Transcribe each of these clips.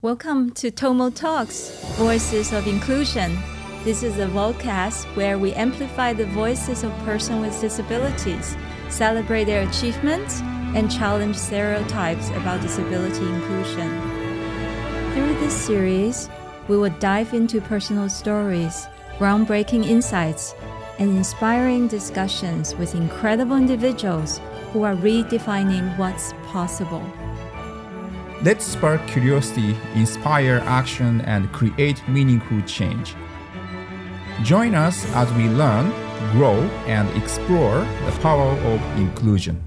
Welcome to TomoTalks, Voices of Inclusion. This is a vodcast where we amplify the voices of persons with disabilities, celebrate their achievements, and challenge stereotypes about disability inclusion. Through this series, we will dive into personal stories, groundbreaking insights, and inspiring discussions with incredible individuals who are redefining what's possible. Let's spark curiosity, inspire action, and create meaningful change. Join us as we learn, grow, and explore the power of inclusion.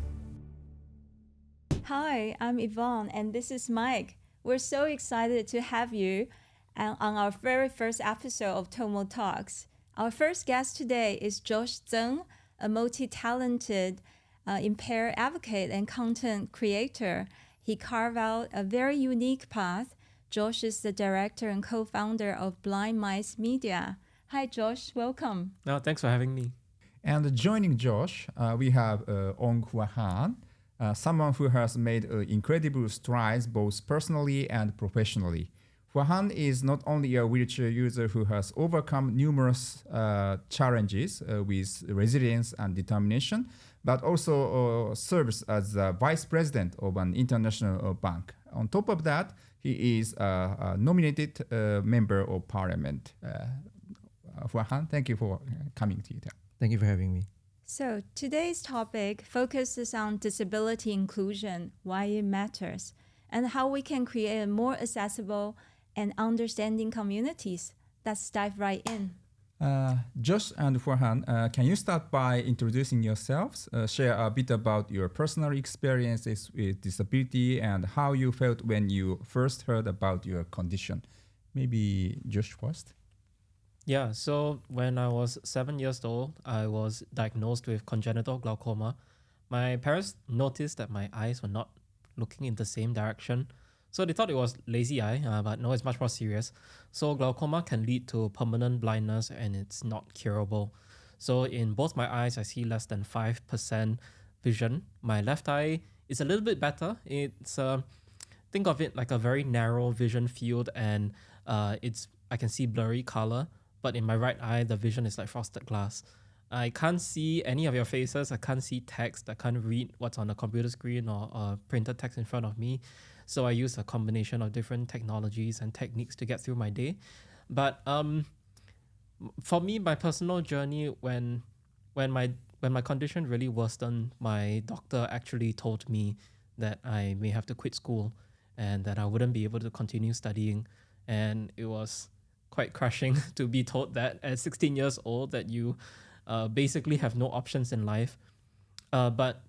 Hi, I'm Yvonne, and this is Mike. We're so excited to have you on our very first episode of Tomo Talks. Our first guest today is Josh Tseng, a multi-talented impaired advocate and content creator. He carved out a very unique path. Josh is the director and co-founder of Blind Mice Media. Hi, Josh. Welcome. No, thanks for having me. And joining Josh, we have Ong Hua Han, someone who has made incredible strides both personally and professionally. Hua Han is not only a wheelchair user who has overcome numerous challenges with resilience and determination, but also serves as the vice president of an international bank. On top of that, he is a nominated member of parliament. Hua Han, thank you for coming to you. Thank you for having me. So today's topic focuses on disability inclusion, why it matters, and how we can create more accessible and understanding communities. Let's dive right in. Josh and Hua Han, can you start by introducing yourselves, share a bit about your personal experiences with disability and how you felt when you first heard about your condition? Maybe Josh first. Yeah, so when I was 7 years old, I was diagnosed with congenital glaucoma. My parents noticed that my eyes were not looking in the same direction. So they thought it was lazy eye, but no, it's much more serious. So glaucoma can lead to permanent blindness and it's not curable. So in both my eyes, I see less than 5% vision. My left eye is a little bit better. It's think of it like a very narrow vision field and I can see blurry color. But in my right eye, the vision is like frosted glass. I can't see any of your faces. I can't see text. I can't read what's on the computer screen or printed text in front of me. So I use a combination of different technologies and techniques to get through my day. But for me, my personal journey, when my condition really worsened, my doctor actually told me that I may have to quit school and that I wouldn't be able to continue studying. And it was quite crushing to be told that at 16 years old that you basically have no options in life. But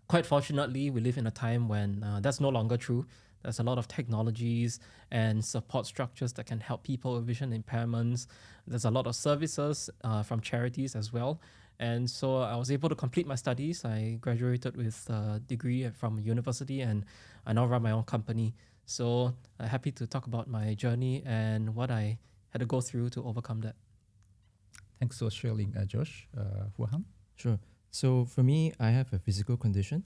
quite fortunately, we live in a time when that's no longer true. There's a lot of technologies and support structures that can help people with vision impairments. There's a lot of services from charities as well. And so I was able to complete my studies. I graduated with a degree from university and I now run my own company. So happy to talk about my journey and what I had to go through to overcome that. Thanks for sharing, Josh. Hua Han? Sure. So for me, I have a physical condition.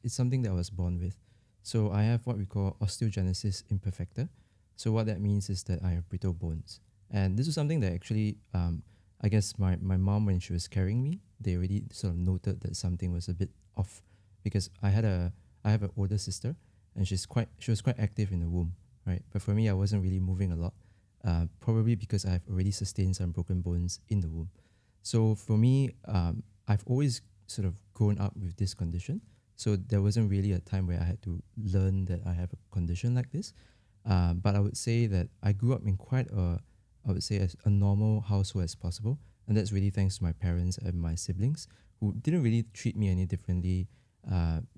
It's something that I was born with. So I have what we call osteogenesis imperfecta. So what that means is that I have brittle bones. And this is something that actually, I guess my mom, when she was carrying me, they already sort of noted that something was a bit off because I have an older sister and she was quite active in the womb, right? But for me, I wasn't really moving a lot, probably because I've already sustained some broken bones in the womb. So for me, I've always sort of grown up with this condition. So there wasn't really a time where I had to learn that I have a condition like this. But I would say that I grew up in quite as a normal household as possible. And that's really thanks to my parents and my siblings who didn't really treat me any differently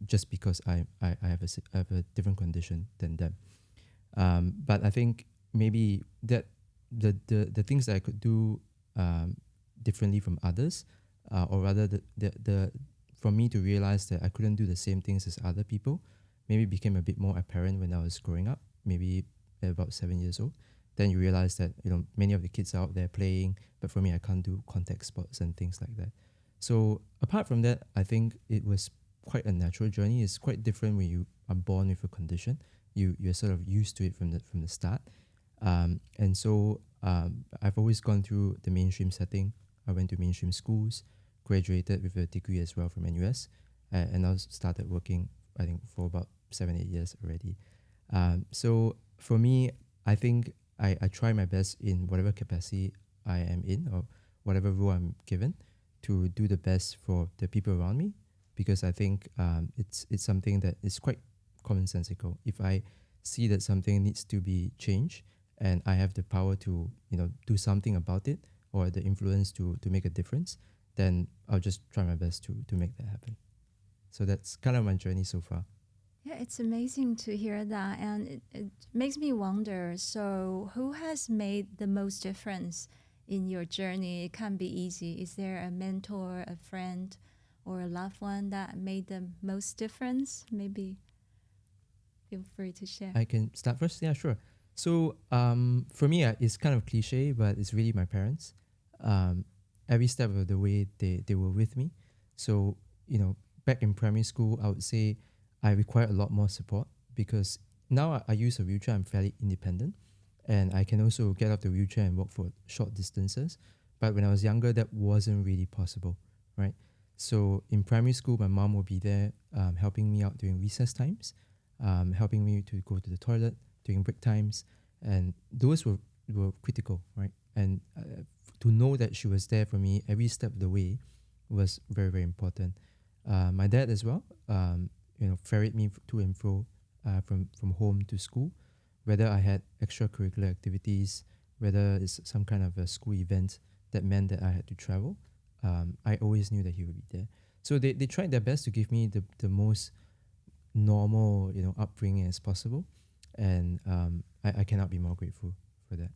just because I have a different condition than them. But I think maybe that the things that I could do differently from others, or rather for me to realize that I couldn't do the same things as other people, maybe became a bit more apparent when I was growing up, maybe at about 7 years old. Then you realize that many of the kids are out there playing, but for me, I can't do contact sports and things like that. So apart from that, I think it was quite a natural journey. It's quite different when you are born with a condition you're sort of used to it from the start. And so I've always gone through the mainstream setting. I went to mainstream schools, graduated with a degree as well from NUS, and now started working, I think, for about 7-8 years already. So for me, I think I try my best in whatever capacity I am in or whatever role I'm given to do the best for the people around me, because I think it's something that is quite commonsensical. If I see that something needs to be changed and I have the power to do something about it or the influence to make a difference, then I'll just try my best to make that happen. So that's kind of my journey so far. Yeah, it's amazing to hear that, and it makes me wonder, so who has made the most difference in your journey? It can be easy. Is there a mentor, a friend, or a loved one that made the most difference? Maybe feel free to share. I can start first? Yeah, sure. So for me, it's kind of cliche, but it's really my parents. Every step of the way, they were with me. So, back in primary school, I would say I require a lot more support, because now I use a wheelchair. I'm fairly independent, and I can also get off the wheelchair and walk for short distances. But when I was younger, that wasn't really possible, right? So in primary school, my mom would be there helping me out during recess times, helping me to go to the toilet during break times, and those were critical, right? And to know that she was there for me every step of the way was very, very important. My dad as well, ferried me to and fro from home to school, whether I had extracurricular activities, whether it's some kind of a school event that meant that I had to travel. I always knew that he would be there. So they tried their best to give me the most normal, upbringing as possible. And I cannot be more grateful for that.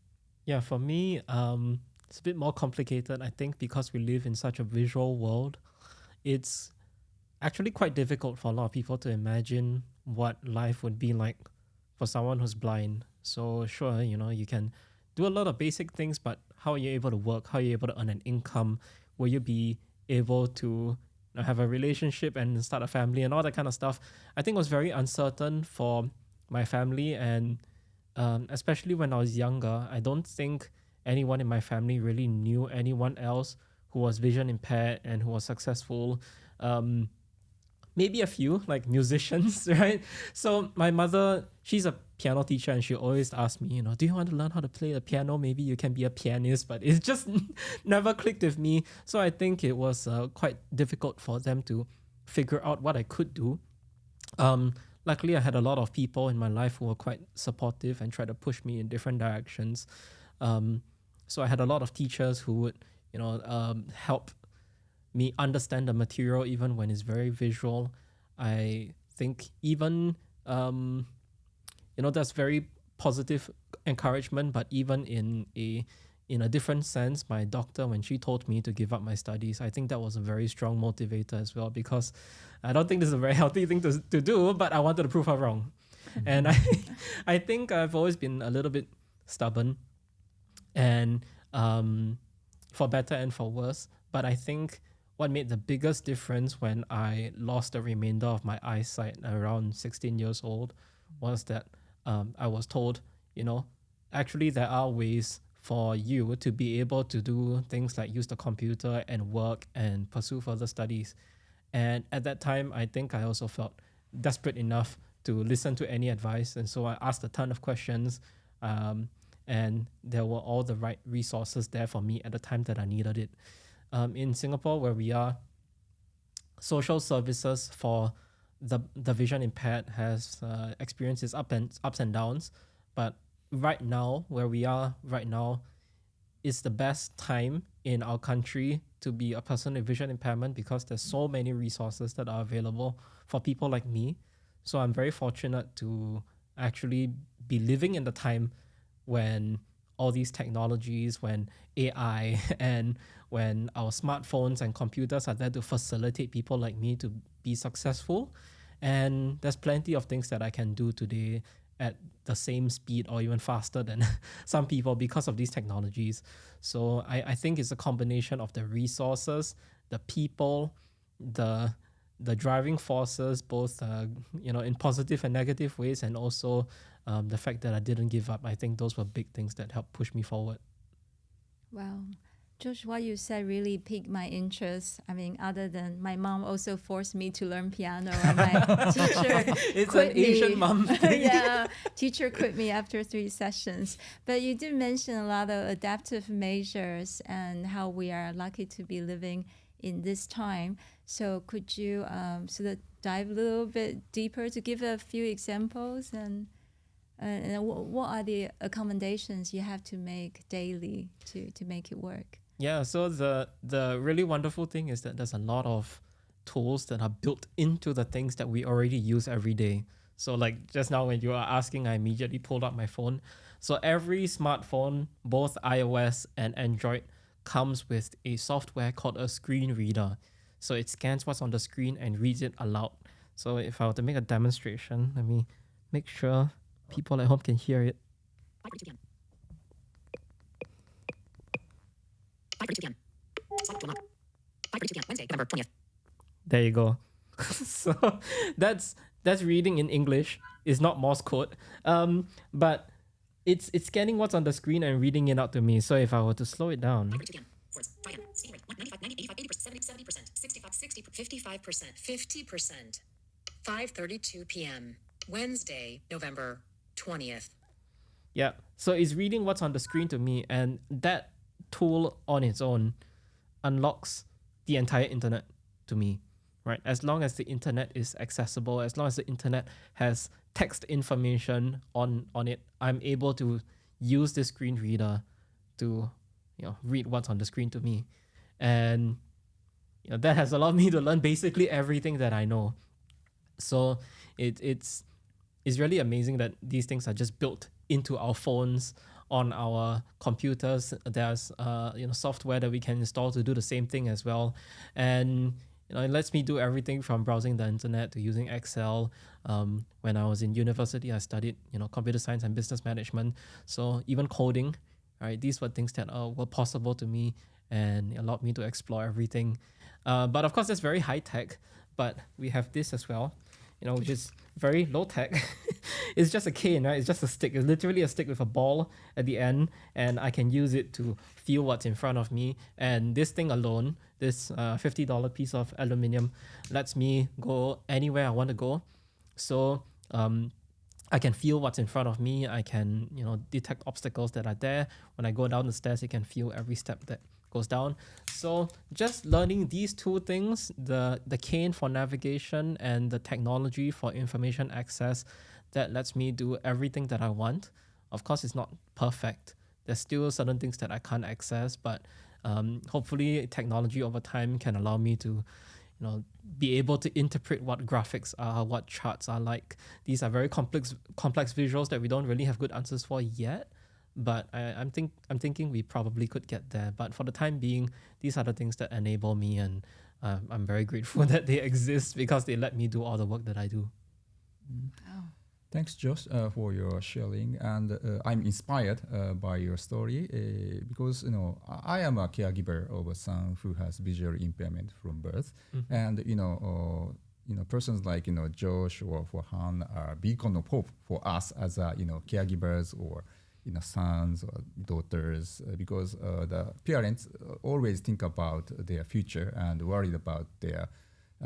Yeah, for me, it's a bit more complicated. I think because we live in such a visual world, it's actually quite difficult for a lot of people to imagine what life would be like for someone who's blind. So sure, you can do a lot of basic things, but how are you able to work? How are you able to earn an income? Will you be able to have a relationship and start a family and all that kind of stuff? I think it was very uncertain for my family, and especially when I was younger, I don't think anyone in my family really knew anyone else who was vision impaired and who was successful. Maybe a few, like musicians, right? So my mother, she's a piano teacher, and she always asked me, do you want to learn how to play the piano? Maybe you can be a pianist, but it just never clicked with me. So I think it was quite difficult for them to figure out what I could do. Luckily, I had a lot of people in my life who were quite supportive and tried to push me in different directions. So I had a lot of teachers who would, help me understand the material even when it's very visual. I think even, that's very positive encouragement, but even in a different sense, my doctor, when she told me to give up my studies, I think that was a very strong motivator as well, because I don't think this is a very healthy thing to do, but I wanted to prove her wrong. And I think I've always been a little bit stubborn, and for better and for worse. But I think what made the biggest difference when I lost the remainder of my eyesight around 16 years old was that I was told, actually there are ways for you to be able to do things like use the computer and work and pursue further studies. And at that time, I think I also felt desperate enough to listen to any advice. And so I asked a ton of questions, and there were all the right resources there for me at the time that I needed it. In Singapore, where we are, social services for the vision impaired has experienced its ups and downs. But right now, where we are right now, is the best time in our country to be a person with vision impairment, because there's so many resources that are available for people like me. So I'm very fortunate to actually be living in the time when all these technologies, when AI and when our smartphones and computers are there to facilitate people like me to be successful. And there's plenty of things that I can do today at the same speed or even faster than some people because of these technologies. So I think it's a combination of the resources, the people, the the driving forces, both in positive and negative ways, and also the fact that I didn't give up. I think those were big things that helped push me forward. Wow. Josh, what you said really piqued my interest. I mean, other than my mom also forced me to learn piano, and my teacher It's quit an Asian me. mom thing. Yeah, teacher quit me after 3 sessions. But you did mention a lot of adaptive measures and how we are lucky to be living in this time. So could you sort of dive a little bit deeper to give a few examples and what are the accommodations you have to make daily to make it work? Yeah, so the really wonderful thing is that there's a lot of tools that are built into the things that we already use every day. So like just now when you are asking, I immediately pulled up my phone. So every smartphone, both iOS and Android, comes with a software called a screen reader. So it scans what's on the screen and reads it aloud. So if I were to make a demonstration, let me make sure people at home can hear it. 5:42 p.m. Wednesday, November 20th. There you go. So that's reading in English. It's not Morse code. But it's scanning what's on the screen and reading it out to me. So if I were to slow it down. 5:42 p.m. Words, 5 p.m. Speaking rate, 95, 90, 85, 80%, 70%, 65, 60, 55%, 50%. 5:32 p.m. Wednesday, November 20th. Yeah. So it's reading what's on the screen to me, and that tool on its own unlocks the entire internet to me, right? As long as the internet is accessible, as long as the internet has text information on it, I'm able to use the screen reader to read what's on the screen to me. And that has allowed me to learn basically everything that I know. So it's really amazing that these things are just built into our phones, on our computers. There's software that we can install to do the same thing as well. And it lets me do everything from browsing the internet to using Excel. When I was in university, I studied computer science and business management. So even coding, right? These were things that were possible to me and allowed me to explore everything. But of course, that's very high tech. But we have this as well, which is very low tech. It's just a cane, right? It's just a stick. It's literally a stick with a ball at the end, and I can use it to feel what's in front of me. And this thing alone, this $50 piece of aluminium, lets me go anywhere I want to go. So I can feel what's in front of me. I can, detect obstacles that are there. When I go down the stairs, I can feel every step that goes down. So just learning these two things, the cane for navigation and the technology for information access, that lets me do everything that I want. Of course, it's not perfect. There's still certain things that I can't access, but hopefully technology over time can allow me to be able to interpret what graphics are, what charts are like. These are very complex visuals that we don't really have good answers for yet. But I'm thinking we probably could get there. But for the time being, these are the things that enable me, and I'm very grateful that they exist because they let me do all the work that I do. Wow. Thanks, Josh, for your sharing, and I'm inspired by your story because I am a caregiver of a son who has visual impairment from birth, and persons like Josh or Hwan are beacon of hope for us as caregivers or sons or daughters, because the parents always think about their future and worried about their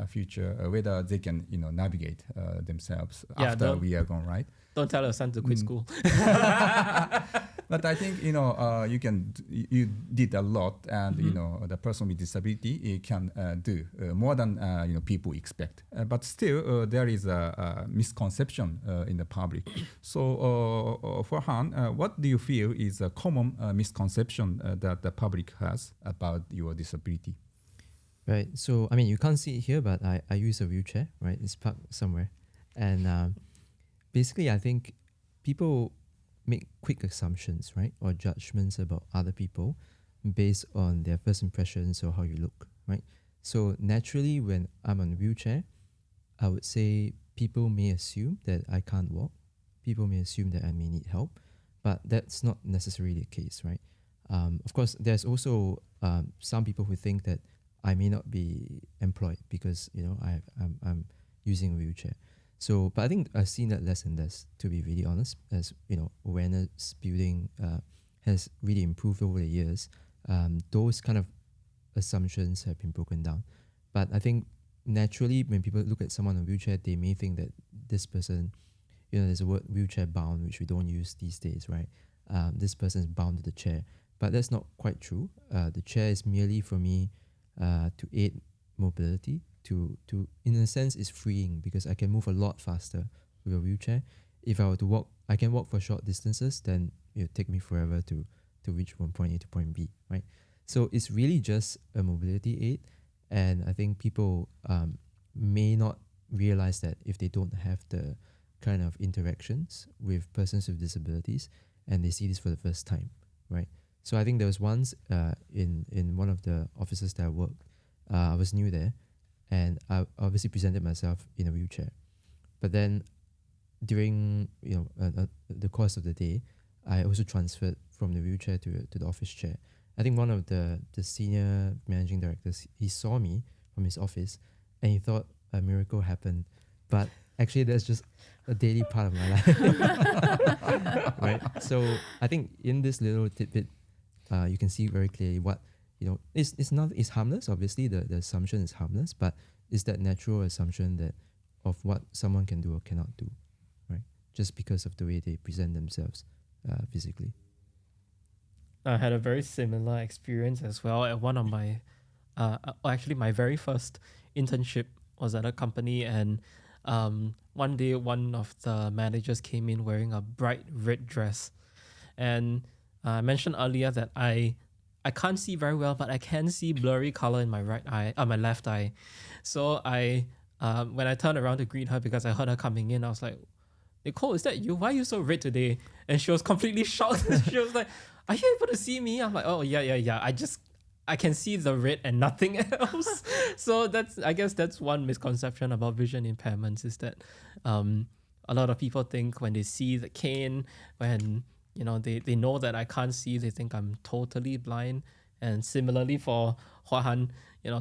future, whether they can navigate themselves after we are gone, right? Don't tell your son to quit school. But I think you did a lot, and the person with disability can do more than people expect. But still, there is a misconception in the public. So, for Han, what do you feel is a common misconception that the public has about your disability? Right. So, I mean, you can't see it here, but I use a wheelchair, right? It's parked somewhere. And basically, I think people make quick assumptions, right? Or judgments about other people based on their first impressions or how you look, right? So naturally, when I'm on a wheelchair, I would say people may assume that I can't walk. People may assume that I may need help, but that's not necessarily the case, right? Of course, there's also some people who think that I may not be employed because I'm using a wheelchair. So, but I think I've seen that less and less, to be really honest, as awareness building has really improved over the years. Those kind of assumptions have been broken down. But I think naturally, when people look at someone in a wheelchair, they may think that this person, there's a word wheelchair bound, which we don't use these days, right? This person is bound to the chair. But that's not quite true. The chair is merely for me to aid mobility, to in a sense is freeing, because I can move a lot faster with a wheelchair. If I were to walk, I can walk for short distances, then it would take me forever to reach from point A to point B, right? So it's really just a mobility aid. And I think people may not realize that if they don't have the kind of interactions with persons with disabilities and they see this for the first time, right? So I think there was once in one of the offices that I worked, I was new there, and I obviously presented myself in a wheelchair. But then during the course of the day, I also transferred from the wheelchair to the office chair. I think one of the senior managing directors, he saw me from his office and he thought a miracle happened. But actually that's just a daily part of my life. Right? So I think in this little tidbit, you can see very clearly what, it's harmless. Obviously the assumption is harmless, but it's that natural assumption that of what someone can do or cannot do, right? Just because of the way they present themselves physically. I had a very similar experience as well at one of my, actually my very first internship was at a company, and one day one of the managers came in wearing a bright red dress, and I mentioned earlier that I can't see very well, but I can see blurry color in my my left eye. So I when I turned around to greet her because I heard her coming in, I was like, "Nicole, is that you? Why are you so red today?" And she was completely shocked. She was like, "Are you able to see me?" I'm like, "Oh yeah. I can see the red and nothing else." So I guess that's one misconception about vision impairments, is that a lot of people think when they see the cane, when they know that I can't see, they think I'm totally blind. And similarly for Hua Han,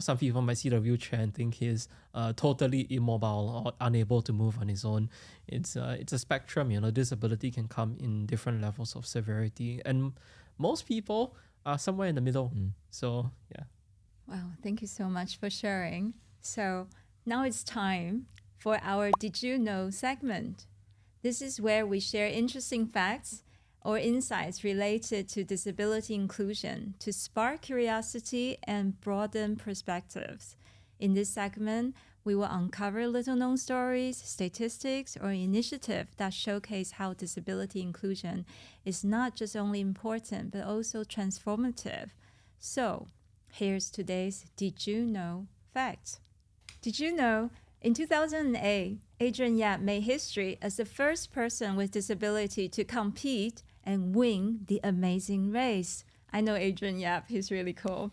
some people might see the wheelchair and think he's totally immobile or unable to move on his own. It's a spectrum. Disability can come in different levels of severity, and most people are somewhere in the middle. So yeah. Wow, thank you so much for sharing. So now it's time for our Did You Know segment. This is where we share interesting facts or insights related to disability inclusion to spark curiosity and broaden perspectives. In this segment, we will uncover little-known stories, statistics, or initiatives that showcase how disability inclusion is not just only important, but also transformative. So, here's today's Did You Know fact. Did you know, in 2008, Adrian Yap made history as the first person with disability to compete and win the amazing race. I know Adrian Yap, he's really cool.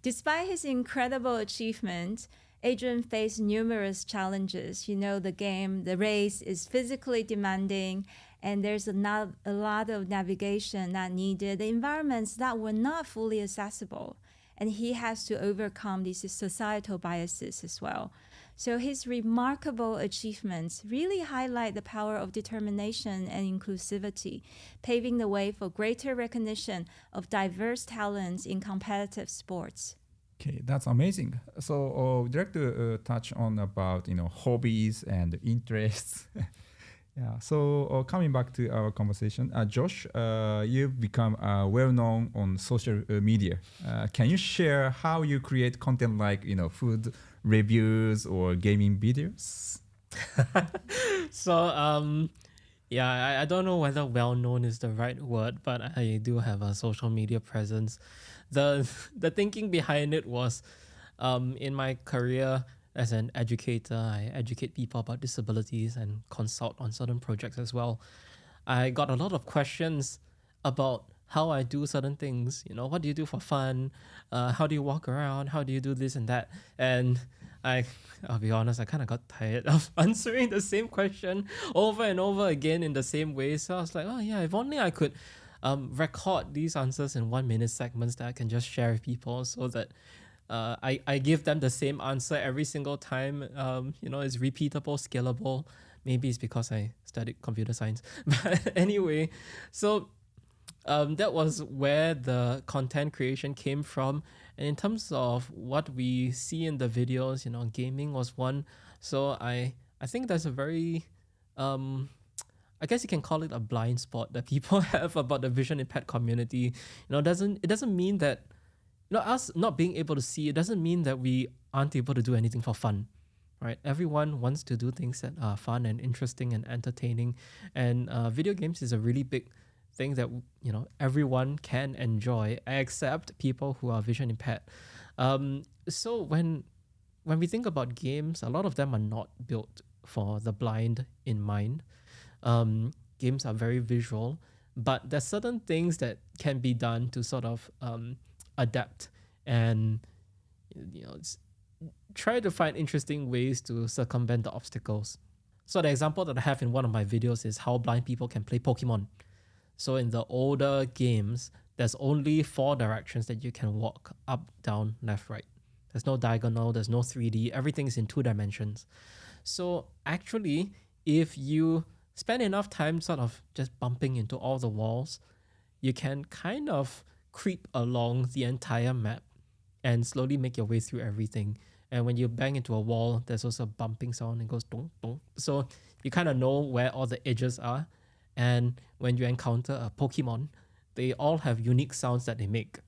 Despite his incredible achievement, Adrian faced numerous challenges. The race is physically demanding, and there's a lot of navigation that needed, the environments that were not fully accessible, and he has to overcome these societal biases as well. So his remarkable achievements really highlight the power of determination and inclusivity, paving the way for greater recognition of diverse talents in competitive sports. Okay, that's amazing. So we'd like to touch on about hobbies and interests. Yeah. So coming back to our conversation, Josh, you've become well known on social media. Can you share how you create content like food reviews or gaming videos? So I don't know whether well known is the right word, but I do have a social media presence. The thinking behind it was, in my career as an educator, I educate people about disabilities and consult on certain projects as well. I got a lot of questions about how I do certain things. What do you do for fun? How do you walk around? How do you do this and that? And I'll be honest, I kind of got tired of answering the same question over and over again in the same way. So I was like, oh yeah, if only I could record these answers in 1 minute segments that I can just share with people, so that I give them the same answer every single time. It's repeatable, scalable. Maybe it's because I studied computer science. But anyway, so that was where the content creation came from. And in terms of what we see in the videos, gaming was one. So I think there's a very I guess you can call it a blind spot that people have about the vision impaired community. It doesn't mean that us not being able to see, it doesn't mean that we aren't able to do anything for fun, right? Everyone wants to do things that are fun and interesting and entertaining, and video games is a really big thing that everyone can enjoy, except people who are vision impaired. So when we think about games, a lot of them are not built for the blind in mind. Games are very visual, but there's certain things that can be done to sort of adapt and try to find interesting ways to circumvent the obstacles. So the example that I have in one of my videos is how blind people can play Pokemon. So in the older games, there's only 4 directions that you can walk: up, down, left, right. There's no diagonal, there's no 3D, everything is in 2 dimensions. So actually, if you spend enough time sort of just bumping into all the walls, you can kind of creep along the entire map and slowly make your way through everything. And when you bang into a wall, there's also a bumping sound. It goes dong, dong. So you kind of know where all the edges are. And when you encounter a Pokemon, they all have unique sounds that they make.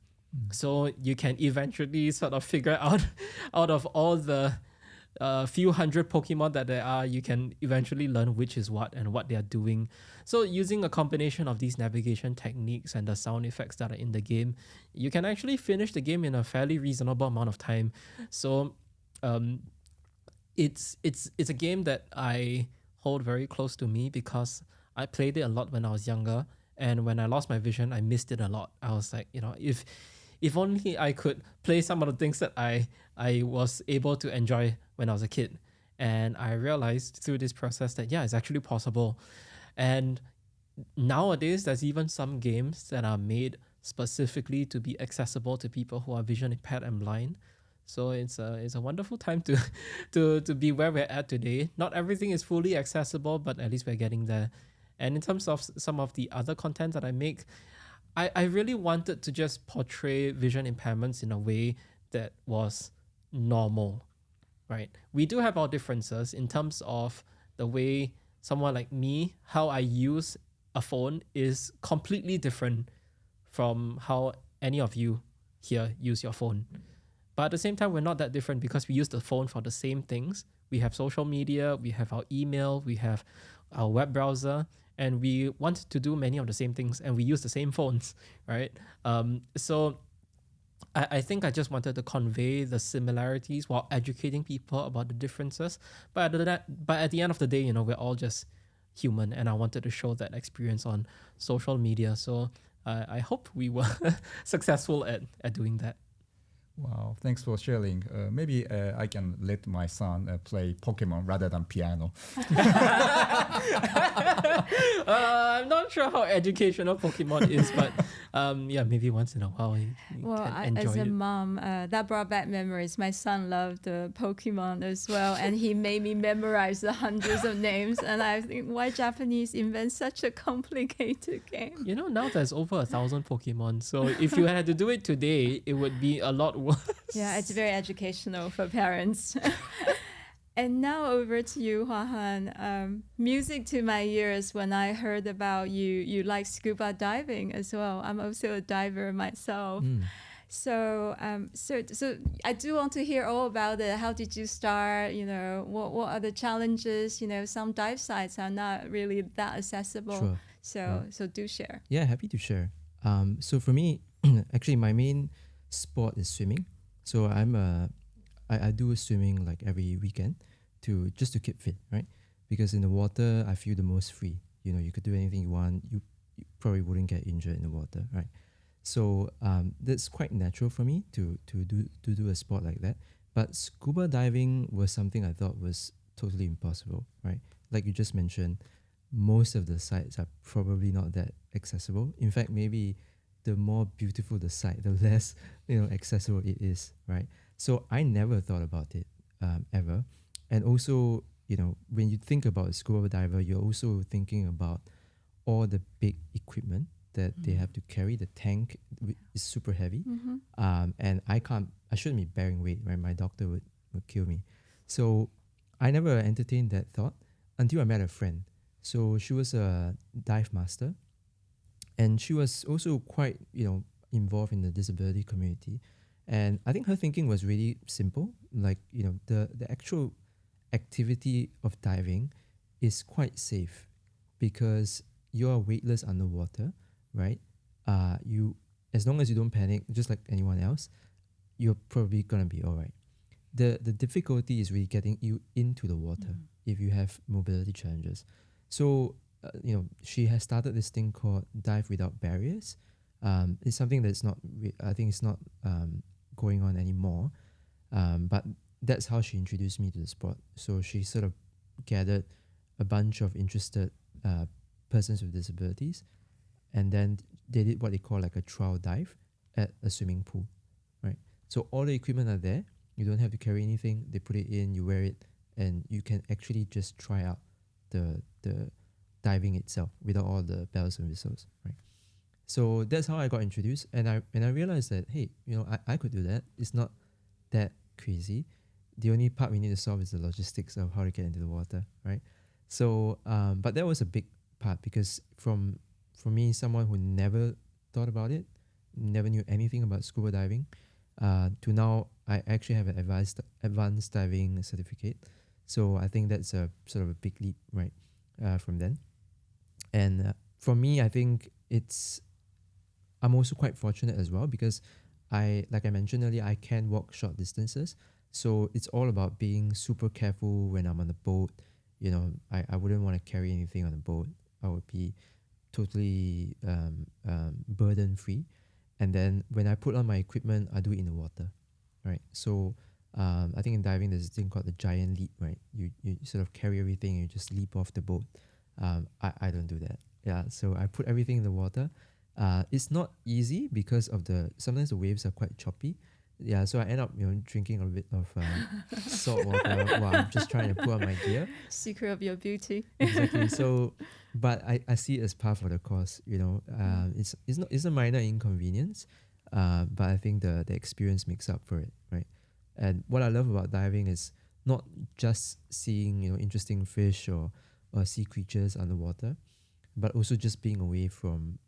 So you can eventually sort of figure out of all the few hundred Pokemon that there are, you can eventually learn which is what and what they are doing. So using a combination of these navigation techniques and the sound effects that are in the game, you can actually finish the game in a fairly reasonable amount of time. So it's a game that I hold very close to me because I played it a lot when I was younger, and when I lost my vision, I missed it a lot. I was like, if only I could play some of the things that I was able to enjoy when I was a kid. And I realized through this process that, it's actually possible. And nowadays, there's even some games that are made specifically to be accessible to people who are vision impaired and blind. So it's a wonderful time to be where we're at today. Not everything is fully accessible, but at least we're getting there. And in terms of some of the other content that I make, I really wanted to just portray vision impairments in a way that was normal, right? We do have our differences in terms of the way someone like me, how I use a phone is completely different from how any of you here use your phone. But at the same time, we're not that different because we use the phone for the same things. We have social media, we have our email, we have our web browser, and we want to do many of the same things, and we use the same phones, right? So I think I just wanted to convey the similarities while educating people about the differences. But at the end of the day, we're all just human, and I wanted to show that experience on social media. So I hope we were successful at doing that. Wow, thanks for sharing. Maybe I can let my son play Pokemon rather than piano. I'm not sure how educational Pokemon is, but maybe once in a while you can enjoy as a it. mom, that brought back memories. My son loved Pokemon as well, and he made me memorize the hundreds of names. And I think, why Japanese invent such a complicated game? Now there's over 1,000 Pokemon. So if you had to do it today, it would be a lot worse. Yeah, it's very educational for parents. And now over to you, Hua Han. Music to my ears when I heard about you like scuba diving as well. I'm also a diver myself. So I do want to hear all about it. How did you start? What are the challenges? Some dive sites are not really that accessible. Sure. So do share. Yeah, happy to share. So for me, actually, my main sport is swimming. So I do swimming like every weekend to keep fit, right? Because in the water, I feel the most free. You could do anything you want. You probably wouldn't get injured in the water, right? So that's quite natural for me to do a sport like that. But scuba diving was something I thought was totally impossible, right? Like you just mentioned, most of the sites are probably not that accessible. In fact, maybe the more beautiful the site, the less accessible it is, right? So I never thought about it ever. And also, when you think about a scuba diver, you're also thinking about all the big equipment that they have to carry. The tank is super heavy. And I shouldn't be bearing weight, right? My doctor would kill me. So I never entertained that thought until I met a friend. So she was a dive master, and she was also quite, involved in the disability community. And I think her thinking was really simple. Like, the actual activity of diving is quite safe because you're weightless underwater, right? You, as long as you don't panic, just like anyone else, you're probably gonna be all right. The difficulty is really getting you into the water if you have mobility challenges. So, she has started this thing called Dive Without Barriers. It's something that's not, I think it's not going on anymore. But that's how she introduced me to the sport. So she sort of gathered a bunch of interested persons with disabilities, and then they did what they call like a trial dive at a swimming pool, right? So all the equipment are there. You don't have to carry anything. They put it in, you wear it, and you can actually just try out the diving itself without all the bells and whistles, right? So that's how I got introduced, and I realized that, hey, I could do that. It's not that crazy. The only part we need to solve is the logistics of how to get into the water, right? So, but that was a big part because for me, someone who never thought about it, never knew anything about scuba diving, to now I actually have an advanced diving certificate. So I think that's a sort of a big leap, right, from then. And for me, I think I'm also quite fortunate as well because like I mentioned earlier, I can walk short distances. So it's all about being super careful when I'm on the boat. I wouldn't want to carry anything on the boat. I would be totally burden free. And then when I put on my equipment, I do it in the water, right? So I think in diving, there's a thing called the giant leap, right? You sort of carry everything and you just leap off the boat. I don't do that. Yeah, so I put everything in the water. It's not easy because of sometimes the waves are quite choppy. Yeah, so I end up drinking a bit of salt water while I'm just trying to put on my gear. Secret of your beauty. Exactly. So, but I see it as part of the course. It's a minor inconvenience, but I think the experience makes up for it, right? And what I love about diving is not just seeing interesting fish or sea creatures underwater, but also just being away from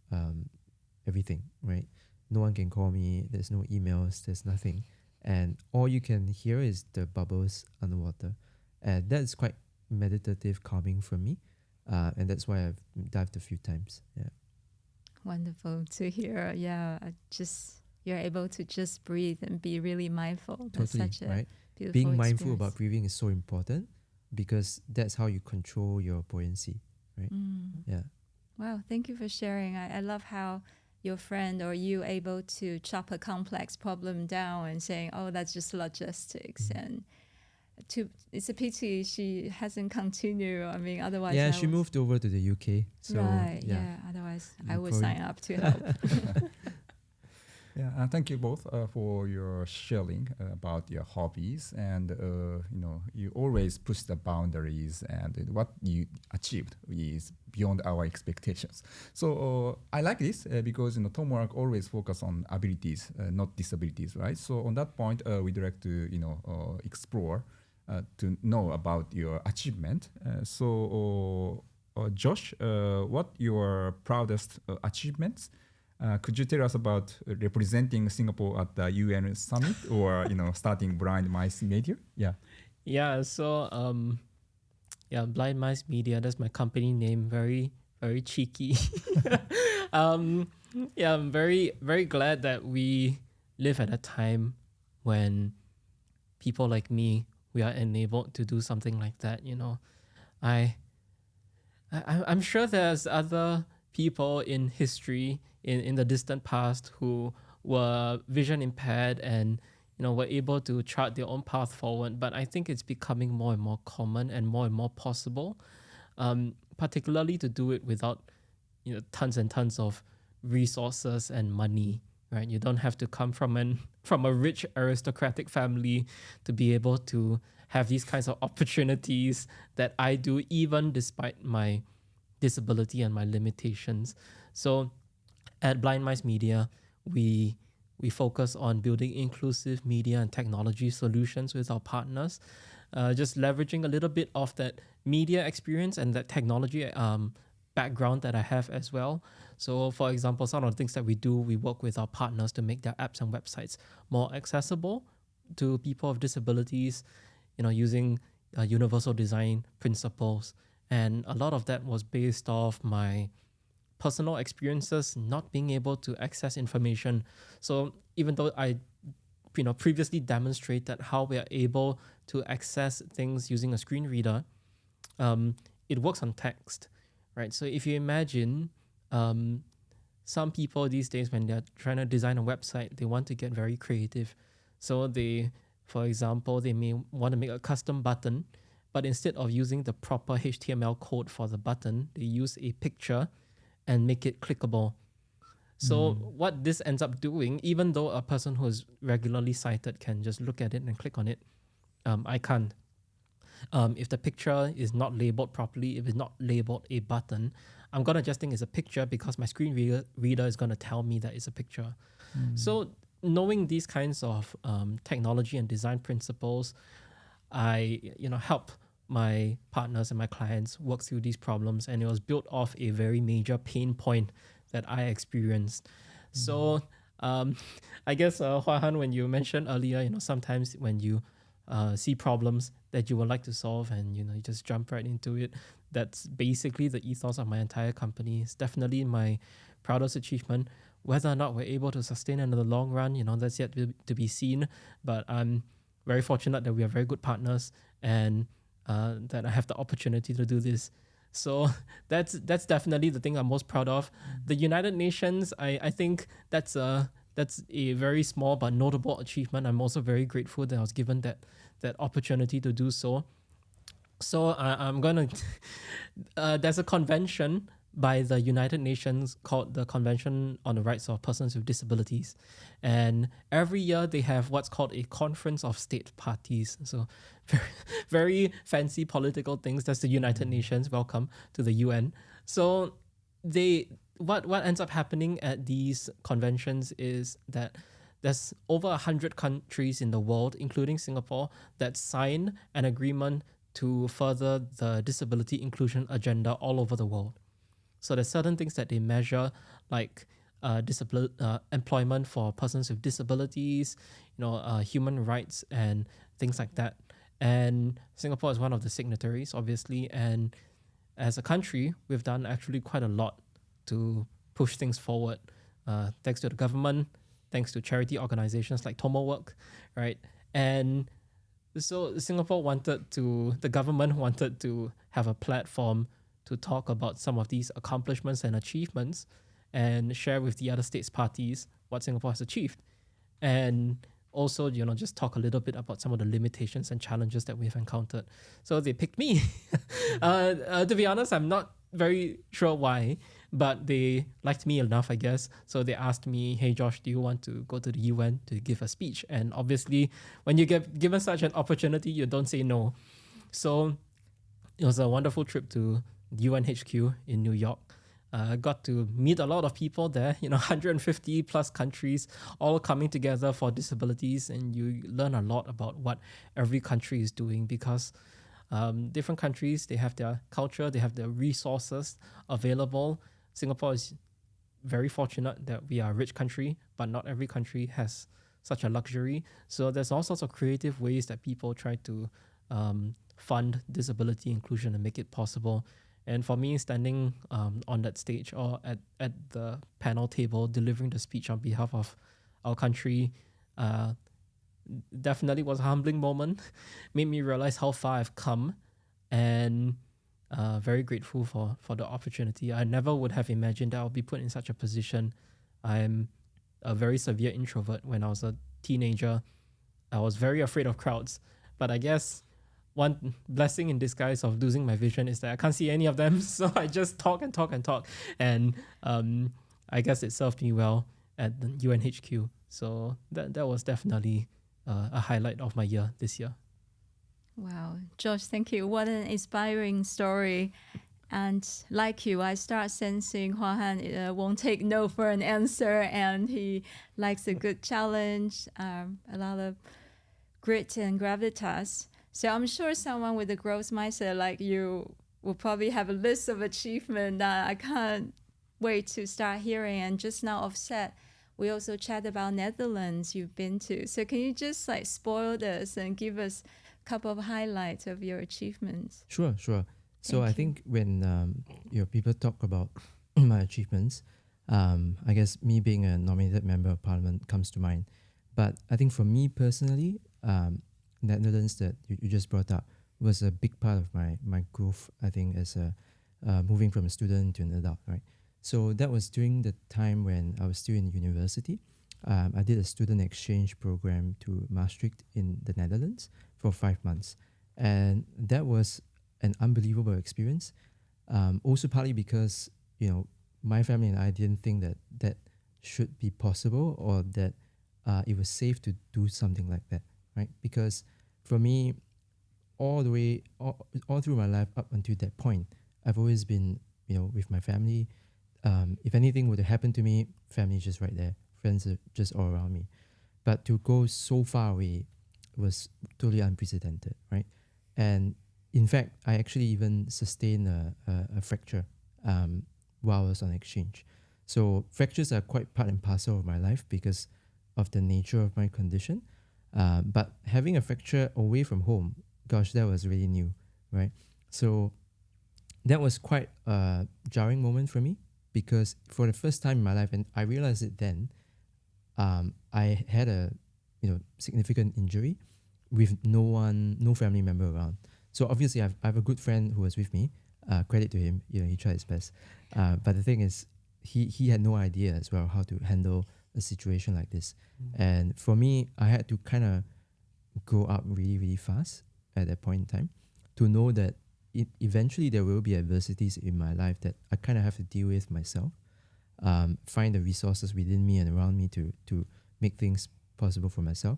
everything, right? No one can call me, there's no emails, there's nothing. And all you can hear is the bubbles underwater. And that's quite meditative, calming for me. And that's why I've dived a few times. Yeah. Wonderful to hear. Yeah, you're able to just breathe and be really mindful. That's Totally, such a right? beautiful Being mindful experience. about breathing is so important because that's how you control your buoyancy, right? Yeah. Wow, thank you for sharing. I love how your friend or you able to chop a complex problem down and saying, oh, that's just logistics. And it's a pity she hasn't continued. I mean, otherwise. Yeah, she moved over to the UK. So, right, yeah. Otherwise, You I would probably- sign up to help. Yeah, thank you both for your sharing about your hobbies, and you always push the boundaries, and what you achieved is beyond our expectations. So I like this because TomoWork always focus on abilities, not disabilities, right? So on that point, we'd like to explore to know about your achievement. So Josh, what your proudest achievements? Could you tell us about representing Singapore at the UN summit or starting Blind Mice Media? Yeah. Yeah, so Blind Mice Media, that's my company name, very, very cheeky. I'm very, very glad that we live at a time when people like me, we are enabled to do something like that, I'm sure there's other people in history in the distant past who were vision impaired and were able to chart their own path forward. But I think it's becoming more and more common and more possible, particularly to do it without tons and tons of resources and money, right? You don't have to come from a rich aristocratic family to be able to have these kinds of opportunities that I do, even despite my disability and my limitations. So at Blind Mice Media, we focus on building inclusive media and technology solutions with our partners, just leveraging a little bit of that media experience and that technology background that I have as well. So for example, some of the things that we do, we work with our partners to make their apps and websites more accessible to people with disabilities, using universal design principles. And a lot of that was based off my personal experiences not being able to access information. So even though I previously demonstrated how we are able to access things using a screen reader, it works on text, right? So if you imagine some people these days, when they're trying to design a website, they want to get very creative. So for example, they may want to make a custom button, but instead of using the proper HTML code for the button, they use a picture and make it clickable. So what this ends up doing, even though a person who is regularly sighted can just look at it and click on it, I can't. If the picture is not labeled properly, if it's not labeled a button, I'm going to just think it's a picture because my screen reader is going to tell me that it's a picture. So knowing these kinds of technology and design principles, I help my partners and my clients work through these problems, and it was built off a very major pain point that I experienced. So I guess Hua Han, when you mentioned earlier, sometimes when you see problems that you would like to solve and you just jump right into it, that's basically the ethos of my entire company. It's definitely my proudest achievement. Whether or not we're able to sustain it in the long run, that's yet to be seen. But I'm very fortunate that we are very good partners and that I have the opportunity to do this. So that's definitely the thing I'm most proud of. The United Nations, I think that's a very small but notable achievement. I'm also very grateful that I was given that opportunity to do so. So I'm gonna. There's a convention by the United Nations called the Convention on the Rights of Persons with Disabilities, and every year they have what's called a Conference of State Parties. So very, very fancy political things. That's the United Nations. Welcome to the UN. So what ends up happening at these conventions is that there's over 100 countries in the world, including Singapore, that sign an agreement to further the disability inclusion agenda all over the world. So there's certain things that they measure, like employment for persons with disabilities, human rights and things like that. And Singapore is one of the signatories, obviously. And as a country, we've done actually quite a lot to push things forward. Thanks to the government, thanks to charity organizations like TomoWork, right? And so the government wanted to have a platform to talk about some of these accomplishments and achievements and share with the other states parties what Singapore has achieved. And also, just talk a little bit about some of the limitations and challenges that we've encountered. So they picked me. To be honest, I'm not very sure why, but they liked me enough, I guess. So they asked me, hey, Josh, do you want to go to the UN to give a speech? And obviously, when you get given such an opportunity, you don't say no. So it was a wonderful trip to UN HQ in New York. Got to meet a lot of people there, 150 plus countries all coming together for disabilities, and you learn a lot about what every country is doing because different countries, they have their culture, they have their resources available. Singapore is very fortunate that we are a rich country, but not every country has such a luxury. So there's all sorts of creative ways that people try to fund disability inclusion and make it possible. And for me, standing on that stage or at the panel table, delivering the speech on behalf of our country, definitely was a humbling moment. Made me realize how far I've come, and very grateful for the opportunity. I never would have imagined that I'll be put in such a position. I'm a very severe introvert. When I was a teenager, I was very afraid of crowds. But I guess one blessing in disguise of losing my vision is that I can't see any of them. So I just talk and talk and talk. And I guess it served me well. at the UNHQ. So that was definitely a highlight of my year this year. Wow, Josh, thank you. What an inspiring story. And like you, I start sensing Hua-Han won't take no for an answer, and he likes a good challenge, a lot of grit and gravitas. So I'm sure someone with a growth mindset like you will probably have a list of achievements that I can't wait to start hearing. And just now offset, we also chat about Netherlands you've been to. So can you just like spoil this and give us a couple of highlights of your achievements? Sure. So Thank I you. think when people talk about my achievements, I guess me being a nominated member of parliament comes to mind. But I think for me personally, Netherlands that you just brought up was a big part of my growth. I think as a moving from a student to an adult, right? So that was during the time when I was still in university. I did a student exchange program to Maastricht in the Netherlands for 5 months, and that was an unbelievable experience. Also partly because my family and I didn't think that should be possible, or that it was safe to do something like that, right? Because for me, all through my life up until that point, I've always been with my family. If anything were to happen to me, family is just right there, friends are just all around me. But to go so far away was totally unprecedented, right? And in fact, I actually even sustained a fracture while I was on exchange. So fractures are quite part and parcel of my life because of the nature of my condition. But having a fracture away from home, gosh, that was really new, right? So that was quite a jarring moment for me, because for the first time in my life, and I realized it then, I had a significant injury with no family member around. So obviously I have a good friend who was with me. Credit to him, he tried his best. But the thing is, he had no idea as well how to handle a situation like this. And for me, I had to kind of grow up really, really fast at that point in time to know that eventually there will be adversities in my life that I kind of have to deal with myself. Find the resources within me and around me to make things possible for myself.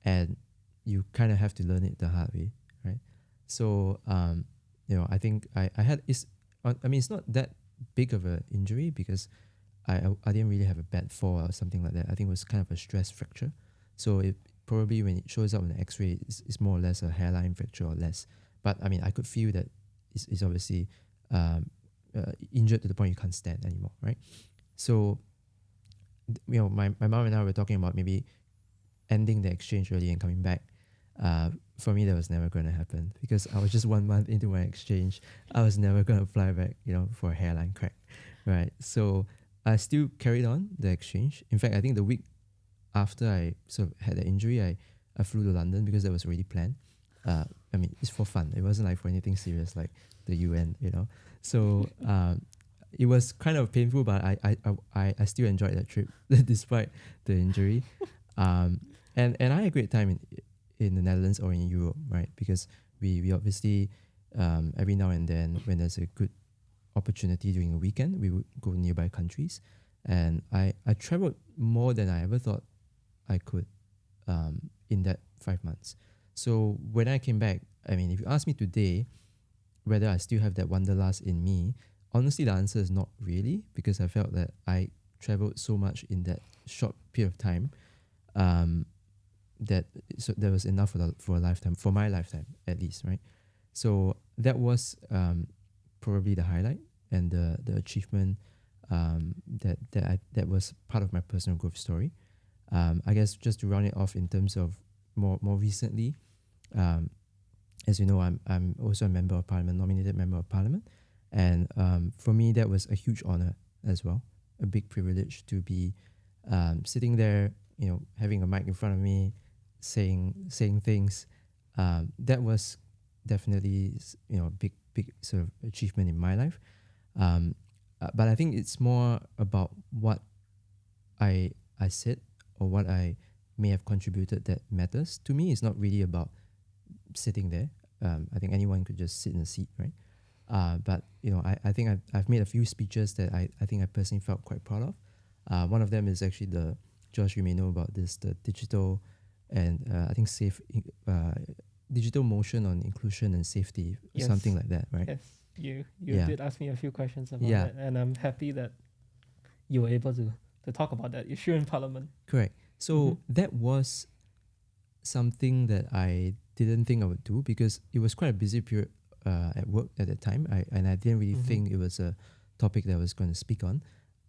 And you kind of have to learn it the hard way, right? So, I think I had, it's not that big of an injury because I didn't really have a bad fall or something like that. I think it was kind of a stress fracture. So it probably, when it shows up on the x-ray, it's more or less a hairline fracture or less. But I mean, I could feel that it's obviously injured to the point you can't stand anymore, right? So, my mom and I were talking about maybe ending the exchange early and coming back. For me, that was never going to happen because I was just 1 month into my exchange. I was never going to fly back, for a hairline crack, right? So I still carried on the exchange. In fact, I think the week after I sort of had the injury, I flew to London because that was already planned. It's for fun. It wasn't like for anything serious like the UN, So it was kind of painful, but I still enjoyed that trip despite the injury. And I had a great time in the Netherlands or in Europe, right? Because we obviously every now and then when there's a good opportunity during a weekend, we would go nearby countries. And I traveled more than I ever thought I could in that 5 months. So when I came back, if you ask me today whether I still have that wanderlust in me, honestly, the answer is not really, because I felt that I traveled so much in that short period of time that there was enough for a lifetime, for my lifetime at least, right? So that was probably the highlight and the achievement that was part of my personal growth story. I guess just to round it off in terms of more recently, as you know, I'm also a member of parliament, nominated member of parliament, and for me that was a huge honor as well, a big privilege to be sitting there, having a mic in front of me, saying things. That was definitely a big sort of achievement in my life. But I think it's more about what I said or what I may have contributed that matters. To me, it's not really about sitting there. I think anyone could just sit in a seat, right? But I think I've made a few speeches that I think I personally felt quite proud of. One of them is actually Josh, you may know about this, the digital and I think digital motion on inclusion and safety, Yes. something like that, right? Yes, you Yeah. did ask me a few questions about Yeah. that, and I'm happy that you were able to talk about that issue in Parliament. Correct. So that was something that I didn't think I would do because it was quite a busy period at work at that time. I didn't really think it was a topic that I was going to speak on.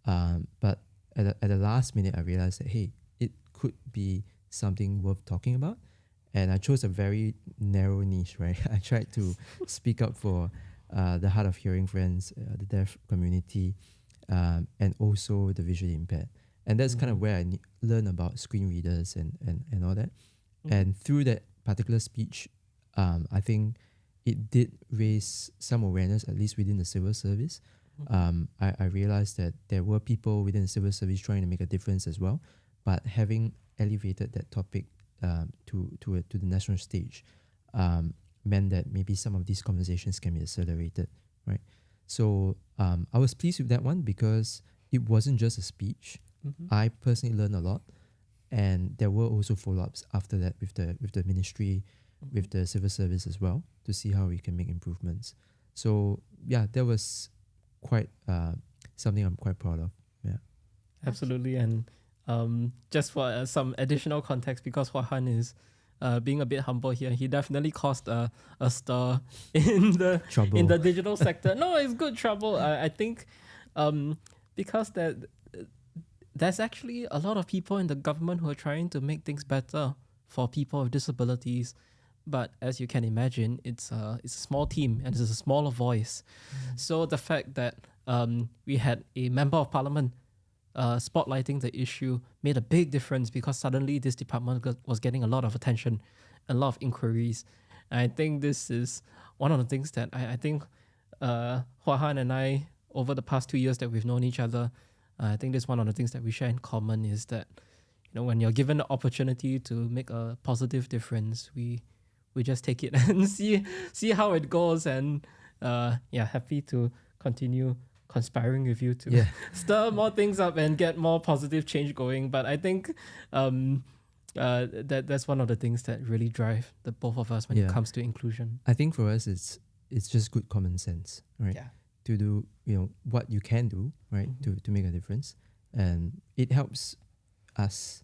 But at the last minute, I realized that, hey, it could be something worth talking about. And I chose a very narrow niche, right? I tried to speak up for the hard of hearing friends, the deaf community, and also the visually impaired. And that's kind of where I learned about screen readers and all that. And through that particular speech, I think it did raise some awareness, at least within the civil service. I realized that there were people within the civil service trying to make a difference as well, but having elevated that topic to the national stage meant that maybe some of these conversations can be accelerated, right? So I was pleased with that one because it wasn't just a speech. I personally learned a lot, and there were also follow-ups after that with the ministry, with the civil service as well, to see how we can make improvements. So yeah, that was quite something I'm quite proud of. Yeah, Absolutely, and just for some additional context, because Hua Han is being a bit humble here, he definitely caused a stir in the trouble. in the digital sector. No, it's good trouble. I think because there's actually a lot of people in the government who are trying to make things better for people with disabilities. But as you can imagine, it's a small team and it's a smaller voice. So the fact that we had a member of parliament spotlighting the issue made a big difference, because suddenly this department was getting a lot of attention, a lot of inquiries. And I think this is one of the things that I think Hua Han and I, over the past 2 years that we've known each other, I think this is one of the things that we share in common, is that, you know, when you're given the opportunity to make a positive difference, we just take it and see how it goes. And happy to continue conspiring with you to stir more things up and get more positive change going. But I think that's one of the things that really drive the both of us when it comes to inclusion. I think for us it's just good common sense, right? Yeah. To do, you know, what you can do, right, to make a difference, and it helps us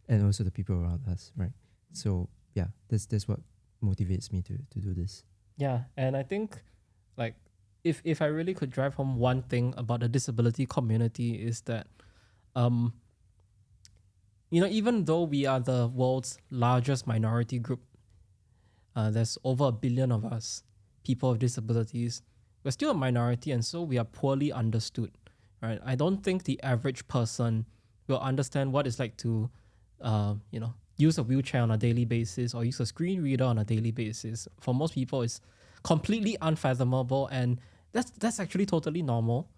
and also the people around us, right? So yeah, that's what motivates me to do this. Yeah, and I think, like, if I really could drive home one thing about the disability community, is that you know, even though we are the world's largest minority group, there's over 1 billion of us, people with disabilities, we're still a minority, and so we are poorly understood, right? I don't think the average person will understand what it's like to use a wheelchair on a daily basis or use a screen reader on a daily basis. For most people, it's completely unfathomable, and that's actually totally normal.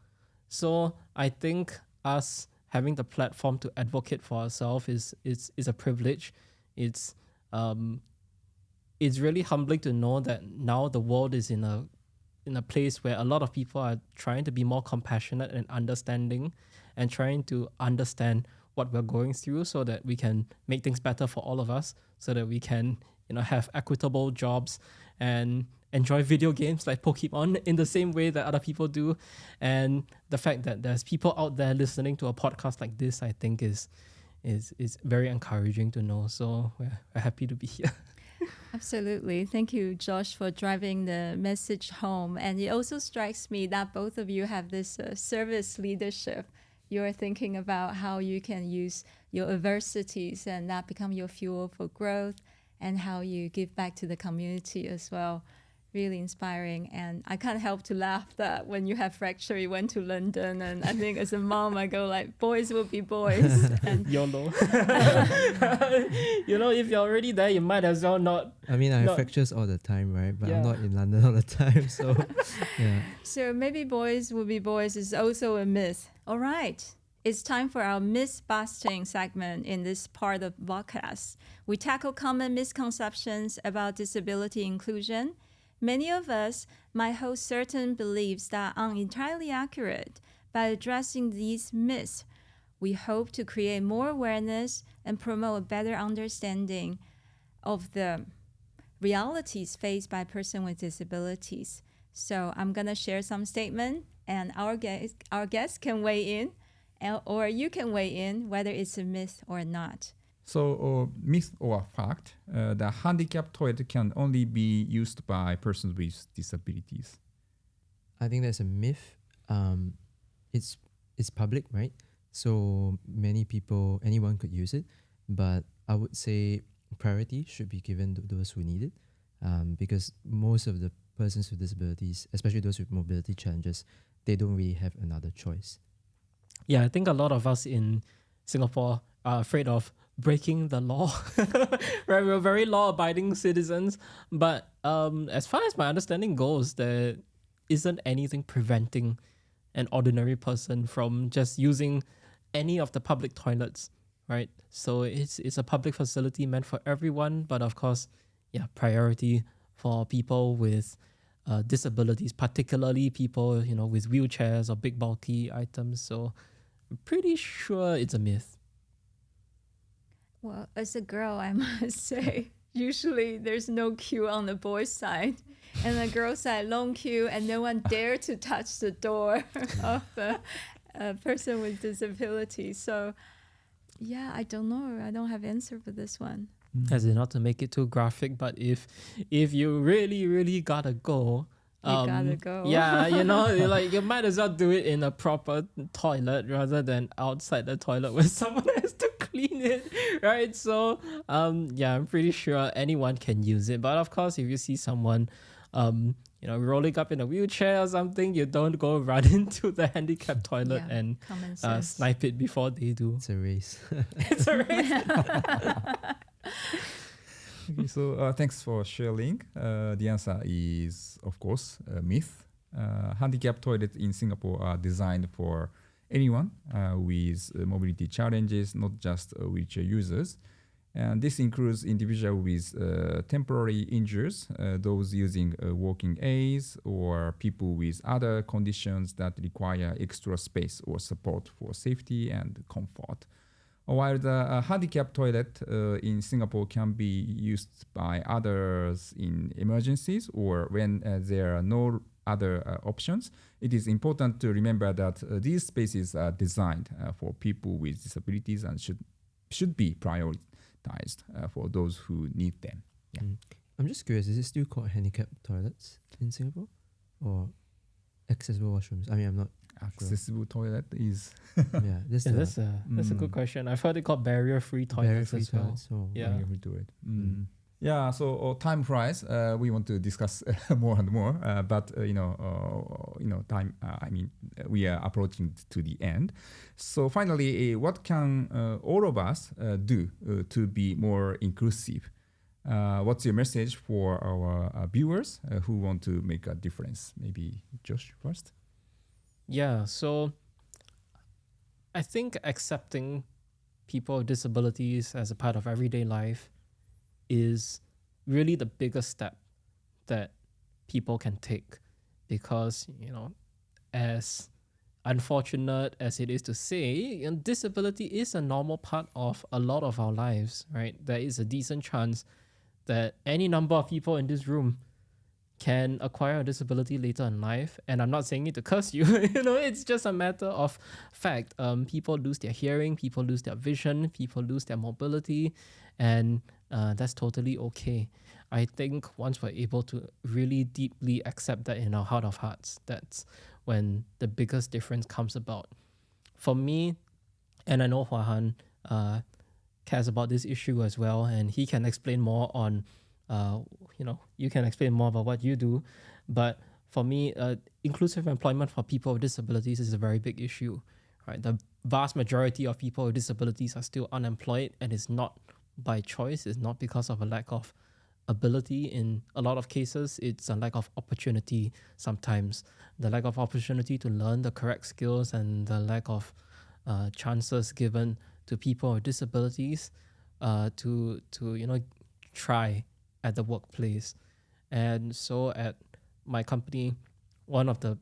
So I think us having the platform to advocate for ourselves is a privilege. It's really humbling to know that now the world is in a place where a lot of people are trying to be more compassionate and understanding, and trying to understand what we're going through, so that we can make things better for all of us, so that we can, you know, have equitable jobs and enjoy video games like Pokemon in the same way that other people do. And the fact that there's people out there listening to a podcast like this, I think is very encouraging to know. So we're happy to be here. Absolutely. Thank you, Josh, for driving the message home. And it also strikes me that both of you have this service leadership. You're thinking about how you can use your adversities and that become your fuel for growth, and how you give back to the community as well. Really inspiring. And I can't help to laugh that when you have fracture, you went to London, and I think as a mom, I go like, boys will be boys. And YOLO. You know, if you're already there, you might as well not. I mean, I have fractures all the time, right? But I'm not in London all the time, so yeah. So maybe boys will be boys is also a myth. All right. It's time for our myth-busting segment in this part of vodcast. We tackle common misconceptions about disability inclusion. Many of us might hold certain beliefs that aren't entirely accurate. By addressing these myths, We hope to create more awareness and promote a better understanding of the realities faced by persons with disabilities. So I'm going to share some statement, and our guests can weigh in, or you can weigh in whether it's a myth or not. So, myth or fact, the handicap toilet can only be used by persons with disabilities. I think that's a myth. It's public, right? So many people, anyone could use it, but I would say priority should be given to those who need it, because most of the persons with disabilities, especially those with mobility challenges, they don't really have another choice. Yeah, I think a lot of us in Singapore are afraid of breaking the law. Right, we're very law-abiding citizens, but as far as my understanding goes, there isn't anything preventing an ordinary person from just using any of the public toilets, right? So it's a public facility meant for everyone, but of course, yeah, priority for people with disabilities, particularly people, with wheelchairs or big bulky items. So I'm pretty sure it's a myth. Well, as a girl, I must say, usually there's no queue on the boys' side, and the girls' side, long queue, and no one dare to touch the door of the person with disability. So, yeah, I don't know. I don't have answer for this one. As in, not to make it too graphic, but if you really gotta go, You gotta go. Yeah, like you might as well do it in a proper toilet rather than outside the toilet where someone has to clean it, right? So, yeah, I'm pretty sure anyone can use it. But of course, if you see someone, rolling up in a wheelchair or something, you don't go run into the handicapped toilet and snipe it before they do. It's a race. It's a race. Okay, so thanks for sharing. The answer is, of course, a myth. Handicap toilets in Singapore are designed for anyone with mobility challenges, not just wheelchair users. And this includes individuals with temporary injuries, those using walking aids, or people with other conditions that require extra space or support for safety and comfort. While the handicap toilet in Singapore can be used by others in emergencies or when there are no other options, it is important to remember that these spaces are designed for people with disabilities and should be prioritized for those who need them. Yeah. I'm just curious, is it still called handicap toilets in Singapore or accessible washrooms? I mean, I'm not accessible toilet is that's a good question. I've heard it called barrier-free toilets as well. Barrier-free toilet. Yeah, so time flies. We want to discuss more and more, but time. We are approaching to the end. So finally, what can all of us do to be more inclusive? What's your message for our viewers who want to make a difference? Maybe Josh first. Yeah, so I think accepting people with disabilities as a part of everyday life is really the biggest step that people can take, because, as unfortunate as it is to say, disability is a normal part of a lot of our lives, right? There is a decent chance that any number of people in this room can acquire a disability later in life. And I'm not saying it to curse you, it's just a matter of fact. People lose their hearing, people lose their vision, people lose their mobility, and that's totally okay. I think once we're able to really deeply accept that in our heart of hearts, that's when the biggest difference comes about. For me, and I know Hua Han cares about this issue as well, and he can explain more on you can explain more about what you do. But for me, inclusive employment for people with disabilities is a very big issue, right? The vast majority of people with disabilities are still unemployed, and it's not by choice. It's not because of a lack of ability. In a lot of cases, it's a lack of opportunity sometimes. The lack of opportunity to learn the correct skills and the lack of chances given to people with disabilities to try at the workplace. And so at my company, one of the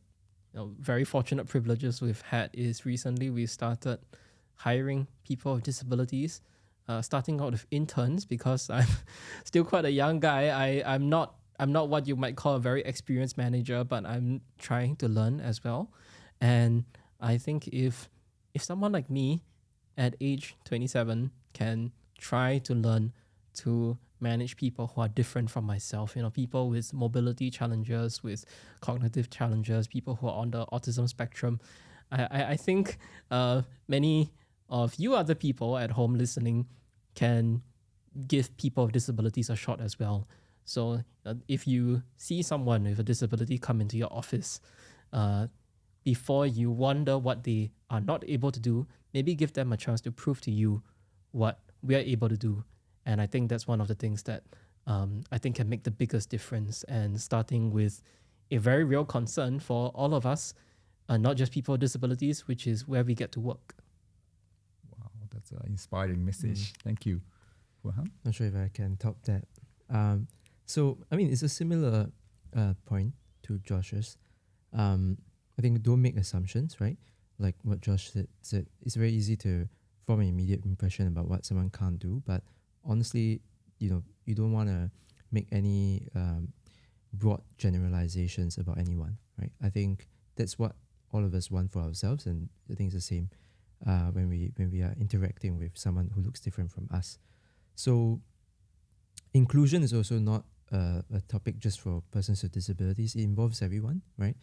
very fortunate privileges we've had is recently we started hiring people with disabilities, starting out with interns, because I'm still quite a young guy. I'm not what you might call a very experienced manager, but I'm trying to learn as well. And I think if someone like me at age 27 can try to learn to manage people who are different from myself, people with mobility challenges, with cognitive challenges, people who are on the autism spectrum, I think many of you other people at home listening can give people with disabilities a shot as well. So if you see someone with a disability come into your office, before you wonder what they are not able to do, maybe give them a chance to prove to you what we are able to do. And I think that's one of the things that I think can make the biggest difference, and starting with a very real concern for all of us, not just people with disabilities, which is where we get to work. Wow, that's an inspiring message. Thank you. Not sure if I can top that. So, I mean, it's a similar point to Josh's. I think don't make assumptions, right? Like what Josh said, it's very easy to form an immediate impression about what someone can't do. But honestly, you don't want to make any broad generalizations about anyone, right? I think that's what all of us want for ourselves, and I think it's the same when we are interacting with someone who looks different from us. So inclusion is also not a topic just for persons with disabilities. It involves everyone, right?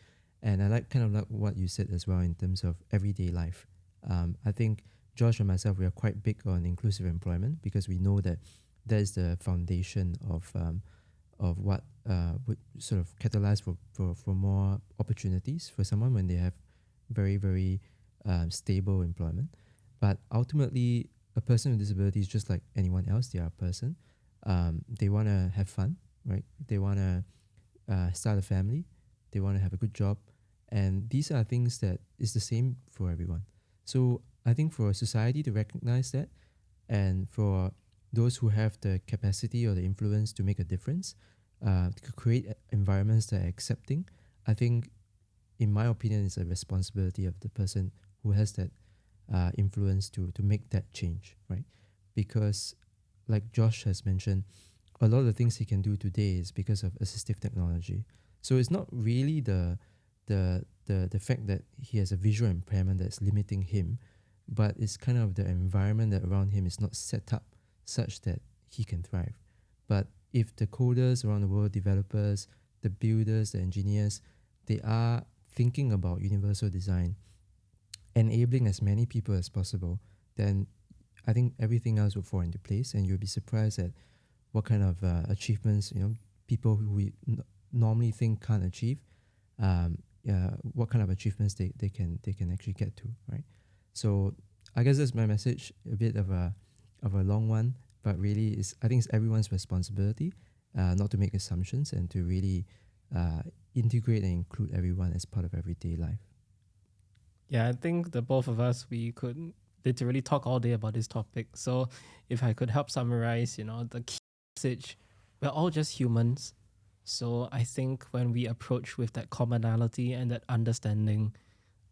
And I like what you said as well in terms of everyday life. I think Josh and myself, we are quite big on inclusive employment, because we know that that is the foundation of what would sort of catalyze for more opportunities for someone when they have very, very stable employment. But ultimately, a person with disabilities, just like anyone else, they are a person. They want to have fun, right? They want to start a family. They want to have a good job. And these are things that is the same for everyone. So I think for a society to recognize that, and for those who have the capacity or the influence to make a difference, to create environments that are accepting, I think, in my opinion, it's a responsibility of the person who has that influence to make that change, right? Because like Josh has mentioned, a lot of the things he can do today is because of assistive technology. So it's not really the fact that he has a visual impairment that's limiting him, but it's kind of the environment that around him is not set up such that he can thrive. But if the coders around the world, developers, the builders, the engineers, they are thinking about universal design, enabling as many people as possible, then I think everything else will fall into place, and you'll be surprised at what kind of achievements, people who we normally think can't achieve, what kind of achievements they can actually get to, right? So I guess that's my message, a bit of a long one, but really I think it's everyone's responsibility not to make assumptions, and to really integrate and include everyone as part of everyday life. Yeah, I think the both of us, we could literally talk all day about this topic. So if I could help summarize, the key message, we're all just humans. So I think when we approach with that commonality and that understanding,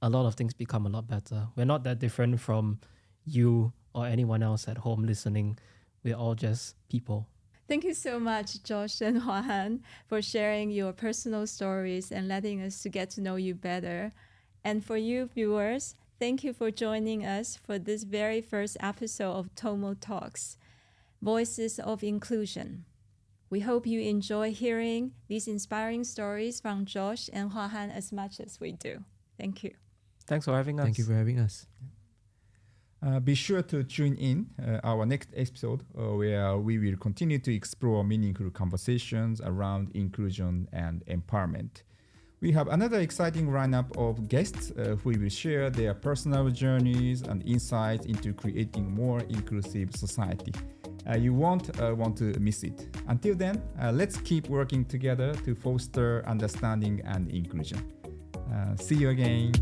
a lot of things become a lot better. We're not that different from you or anyone else at home listening. We're all just people. Thank you so much, Josh and Hua-Han, for sharing your personal stories and letting us to get to know you better. And for you viewers, thank you for joining us for this very first episode of TomoTalks, Voices of Inclusion. We hope you enjoy hearing these inspiring stories from Josh and Hua-Han as much as we do. Thank you. Thanks for having us. Thank you for having us. Be sure to tune in our next episode where we will continue to explore meaningful conversations around inclusion and empowerment. We have another exciting lineup of guests who will share their personal journeys and insights into creating more inclusive society. You won't want to miss it. Until then, let's keep working together to foster understanding and inclusion. See you again.